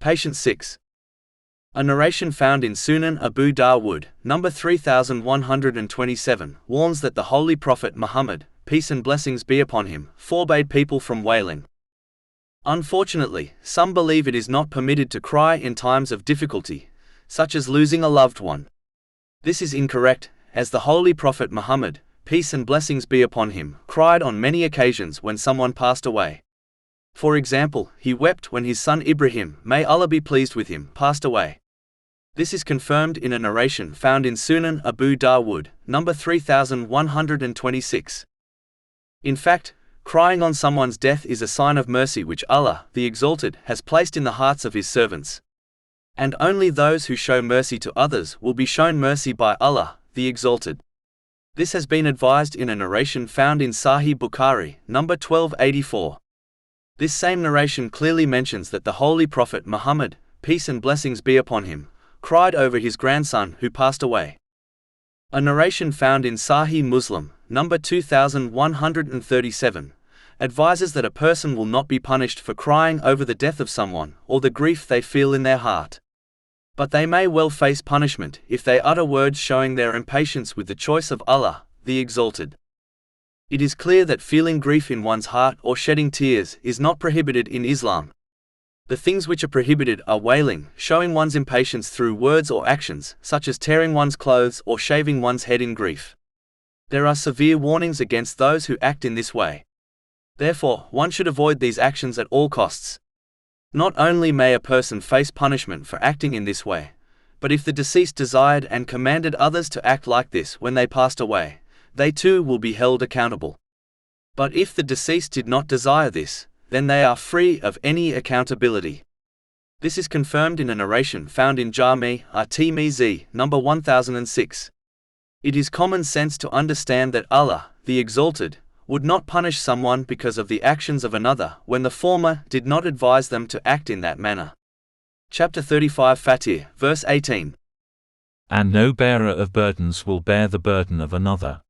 Patient 6. A narration found in Sunan Abu Dawood, number 3127, warns that the Holy Prophet Muhammad, peace and blessings be upon him, forbade people from wailing. Unfortunately, some believe it is not permitted to cry in times of difficulty, such as losing a loved one. This is incorrect, as the Holy Prophet Muhammad, peace and blessings be upon him, cried on many occasions when someone passed away. For example, he wept when his son Ibrahim, may Allah be pleased with him, passed away. This is confirmed in a narration found in Sunan Abu Dawood, number 3126. In fact, crying on someone's death is a sign of mercy which Allah, the Exalted, has placed in the hearts of His servants. And only those who show mercy to others will be shown mercy by Allah, the Exalted. This has been advised in a narration found in Sahih Bukhari, number 1284. This same narration clearly mentions that the Holy Prophet Muhammad, peace and blessings be upon him, cried over his grandson who passed away. A narration found in Sahih Muslim, number 2137, advises that a person will not be punished for crying over the death of someone or the grief they feel in their heart. But they may well face punishment if they utter words showing their impatience with the choice of Allah, the Exalted. It is clear that feeling grief in one's heart or shedding tears is not prohibited in Islam. The things which are prohibited are wailing, showing one's impatience through words or actions, such as tearing one's clothes or shaving one's head in grief. There are severe warnings against those who act in this way. Therefore, one should avoid these actions at all costs. Not only may a person face punishment for acting in this way, but if the deceased desired and commanded others to act like this when they passed away, they too will be held accountable. But if the deceased did not desire this, then they are free of any accountability. This is confirmed in a narration found in Jami' at-Tirmizi, number 1006. It is common sense to understand that Allah, the Exalted, would not punish someone because of the actions of another when the former did not advise them to act in that manner. Chapter 35 Fatir, verse 18. And no bearer of burdens will bear the burden of another.